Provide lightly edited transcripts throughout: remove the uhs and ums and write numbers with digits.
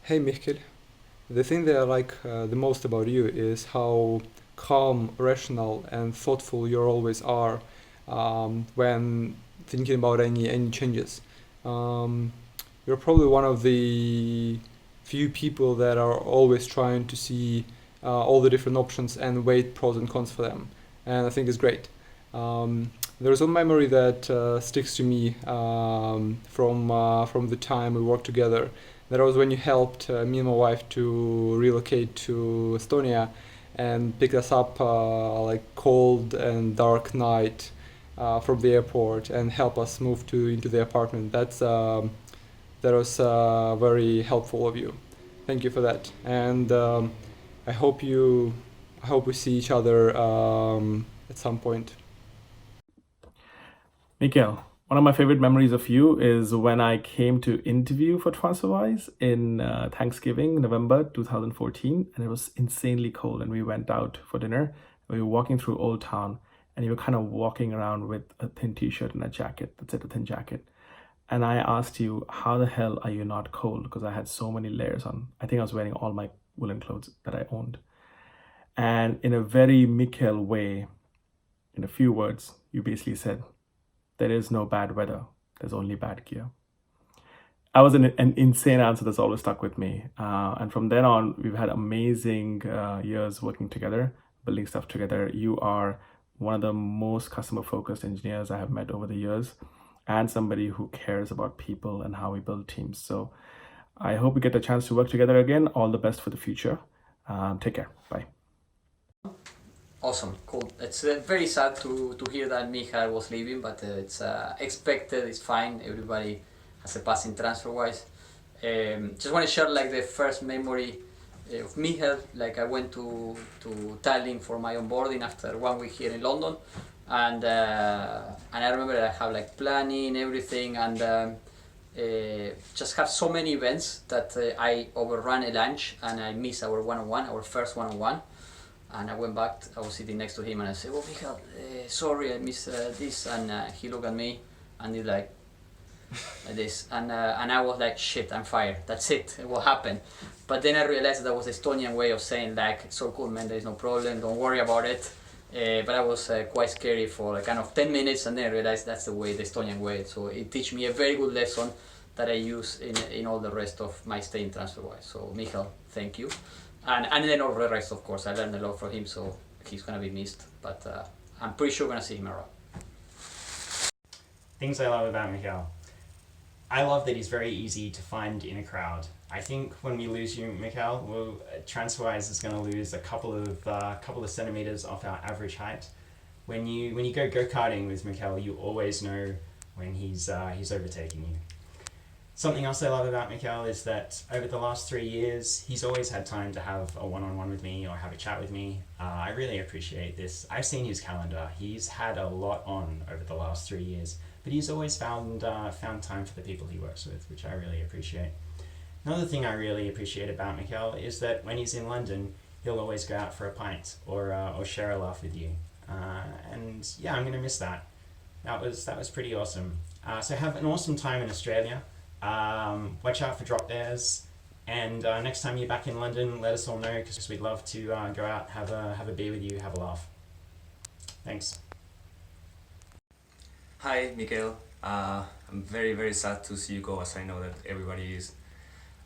Hey Mihkel, the thing that I like the most about you is how calm, rational, and thoughtful you always are when thinking about any changes. Um, you're probably one of the few people that are always trying to see all the different options and weigh pros and cons for them, and I think it's great. There's a memory that sticks to me from the time we worked together. That was when you helped me and my wife to relocate to Estonia and pick us up like cold and dark night from the airport and help us move to into the apartment. That was very helpful of you. Thank you for that. And I hope you I hope we see each other at some point. Mihkel, one of my favorite memories of you is when I came to interview for TransferWise in Thanksgiving, November 2014, and it was insanely cold. And we went out for dinner. We were walking through Old Town, and you were kind of walking around with a thin t-shirt and a jacket. That's it, a thin jacket. And I asked you, how the hell are you not cold? Because I had so many layers on. I think I was wearing all my woolen clothes that I owned. And in a very Mihkel way, in a few words, you basically said, there is no bad weather, there's only bad gear. That was an insane answer that's always stuck with me. And from then on, we've had amazing years working together, building stuff together. You are one of the most customer focused engineers I have met over the years, and somebody who cares about people and how we build teams. So I hope we get the chance to work together again. All the best for the future. Take care. Bye. Awesome, cool. It's very sad to hear that Mihkel was leaving, but it's expected, it's fine. Everybody has a passing transfer-wise. Just want to share like the first memory of Mihkel. Like I went to Tallinn for my onboarding after 1 week here in London, and I remember that I have like planning everything, and just have so many events that I overran a lunch and I missed our one-on-one, our first one-on-one. And I went back, I was sitting next to him and I said, oh Mihkel, sorry I missed this. And he looked at me and he like this. And I was like, shit, I'm fired. That's it, what happened? But then I realized that was the Estonian way of saying like, so cool man, there is no problem, don't worry about it. But I was quite scary for like kind of 10 minutes and then I realized that's the way, the Estonian way. So it teach me a very good lesson that I use in all the rest of my stay in TransferWise. So Mihkel, thank you. And then all the rest, of course, I learned a lot from him, so he's gonna be missed. But I'm pretty sure we're gonna see him around. Things I love about Mihkel. I love that he's very easy to find in a crowd. I think when we lose you, Mihkel, TransferWise is going to lose a couple of centimeters off our average height. When you go karting with Mihkel, you always know when he's overtaking you. Something else I love about Mihkel is that over the last 3 years, he's always had time to have a one-on-one with me or have a chat with me. I really appreciate this. I've seen his calendar. He's had a lot on over the last 3 years, but he's always found time for the people he works with, which I really appreciate. Another thing I really appreciate about Mihkel is that when he's in London, he'll always go out for a pint or share a laugh with you. And yeah, I'm going to miss that. That was pretty awesome. So have an awesome time in Australia. Watch out for drop dares, and next time you're back in London, let us all know because we'd love to go out, have a beer with you, have a laugh. Thanks. Hi, Mihkel. I'm very, very sad to see you go, as I know that everybody is.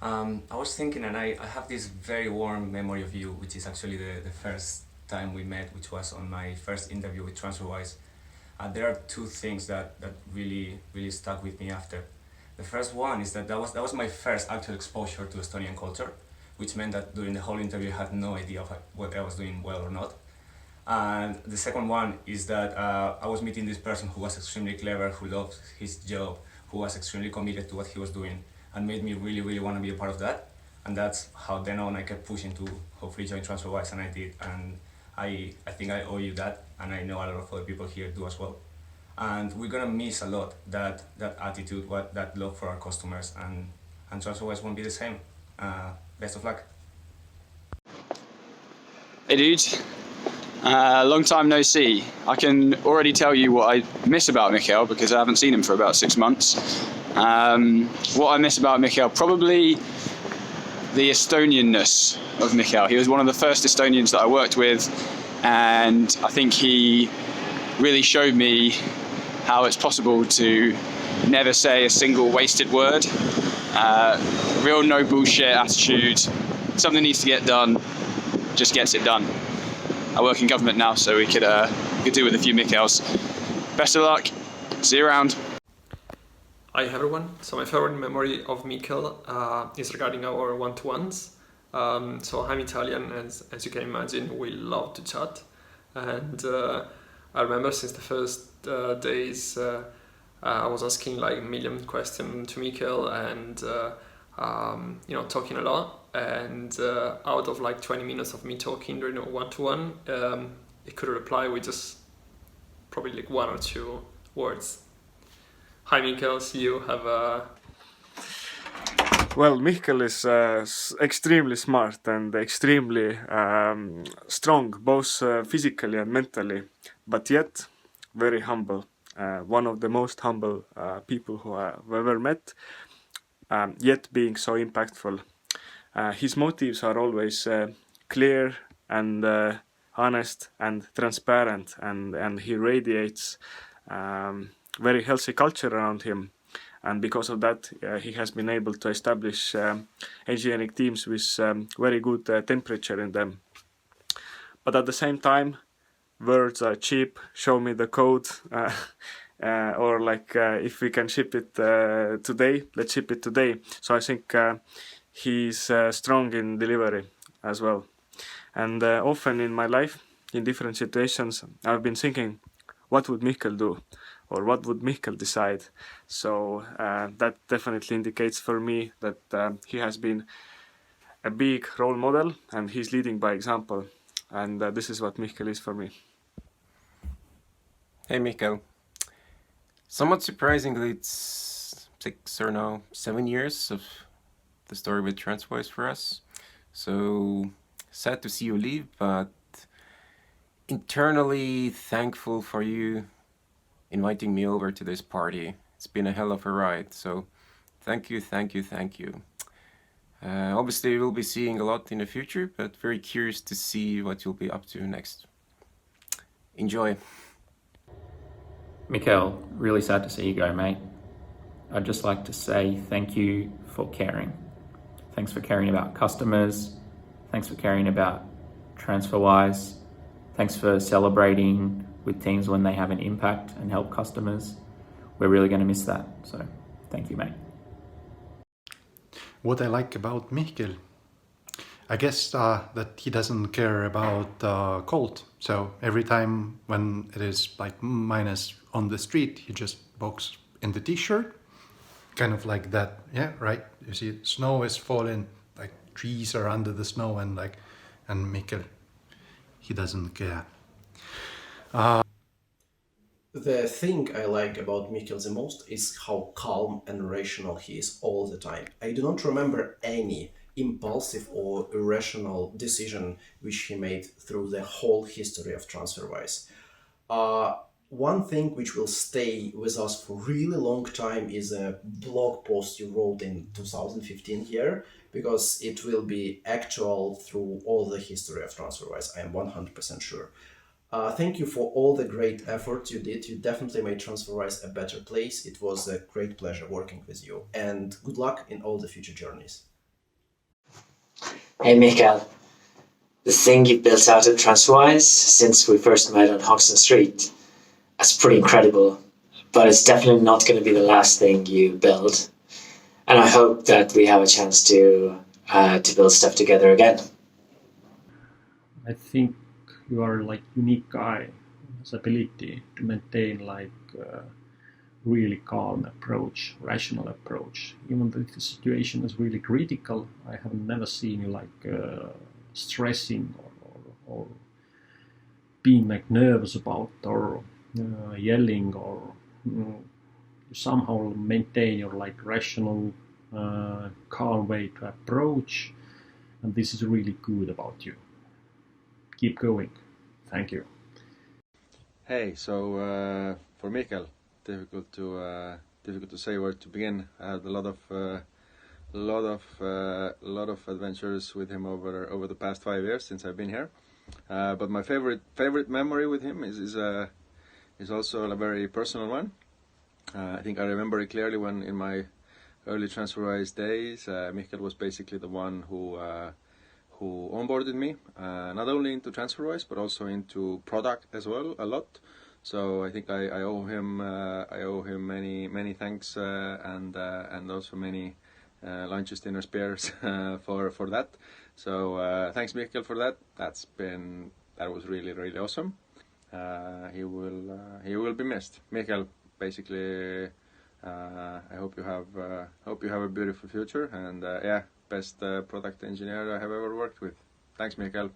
I was thinking, and I have this very warm memory of you, which is actually the first time we met, which was on my first interview with TransferWise. There are two things that really, really stuck with me after. The first one is that was my first actual exposure to Estonian culture, which meant that during the whole interview I had no idea of what I was doing well or not. And the second one is that I was meeting this person who was extremely clever, who loved his job, who was extremely committed to what he was doing, and made me really, really want to be a part of that. And that's how then on I kept pushing to hopefully join TransferWise, and I did. And I think I owe you that, and I know a lot of other people here do as well. And we're gonna miss a lot that attitude, that love for our customers, and TransferWise won't be the same. Best of luck. Hey dude, long time no see. I can already tell you what I miss about Mihkel because I haven't seen him for about 6 months. What I miss about Mihkel, probably the Estonianness of Mihkel. He was one of the first Estonians that I worked with, and I think he really showed me how it's possible to never say a single wasted word. Real no bullshit attitude. Something needs to get done, just gets it done. I work in government now, so we could do with a few Mikkels. Best of luck. See you around. Hi everyone. So my favorite memory of Mihkel is regarding our one-to-ones. So I'm Italian, as you can imagine, we love to chat. And I remember since the first days, I was asking like a million questions to Mihkel and talking a lot. And out of like 20 minutes of me talking during a one-to-one, he could reply with just probably like one or two words. Hi Mihkel, see you. Have a... Well, Mihkel is extremely smart and extremely strong, both physically and mentally, but yet very humble. One of the most humble people who I've ever met, yet being so impactful. His motives are always clear and honest and transparent, and he radiates very healthy culture around him. And because of that, he has been able to establish engineering teams with very good temperature in them. But at the same time, words are cheap. Show me the code, or like if we can ship it today, let's ship it today. So I think he's strong in delivery as well. And often in my life, in different situations, I've been thinking, what would Mihkel do? Or what would Mihkel decide? So that definitely indicates for me that he has been a big role model and he's leading by example. And this is what Mihkel is for me. Hey Mihkel. Somewhat surprisingly, it's 6 or now 7 years of the story with TransferWise for us. So sad to see you leave, but internally thankful for you inviting me over to this party. It's been a hell of a ride, so thank you. Obviously we'll be seeing a lot in the future, but very curious to see what you'll be up to next. Enjoy. Mihkel, really sad to see you go, mate. I'd just like to say thank you for caring. Thanks for caring about customers. Thanks for caring about TransferWise. Thanks for celebrating with teams when they have an impact and help customers. We're really going to miss that. So thank you, mate. What I like about Mihkel, I guess that he doesn't care about cold. So every time when it is like minus on the street, he just walks in the t-shirt, kind of like that. Yeah, right. You see, snow is falling, like trees are under the snow, and Mihkel, he doesn't care. The thing I like about Mihkel the most is how calm and rational he is all the time. I do not remember any impulsive or irrational decision which he made through the whole history of TransferWise. One thing which will stay with us for really long time is a blog post you wrote in 2015 here, because it will be actual through all the history of TransferWise. I am 100% sure. Thank you for all the great effort you did. You definitely made TransferWise a better place. It was a great pleasure working with you, and good luck in all the future journeys. Hey Mihkel, the thing you built out at TransferWise since we first met on Hoxton Street, that's pretty incredible, but it's definitely not going to be the last thing you build. And I hope that we have a chance to build stuff together again. I think you are like unique guy, his ability to maintain like really calm approach, rational approach. Even if the situation is really critical, I have never seen you like stressing or being like nervous about or yelling, or you somehow maintain your like rational, calm way to approach, and this is really good about you. Keep going. Thank you. Hey, so for Mihkel, difficult to say where to begin. I had a lot of lot of adventures with him over the past 5 years since I've been here. But my favorite memory with him is also a very personal one. I think I remember it clearly when in my early TransferWise days, Mihkel was basically the one who onboarded me, not only into TransferWise but also into product as well a lot. So I think I owe him many thanks and also many lunches, dinners, beers for that. So thanks Mihkel for that. That was really awesome. He will be missed. Mihkel, basically, I hope you have a beautiful future, and best product engineer I have ever worked with. Thanks, Mihkel.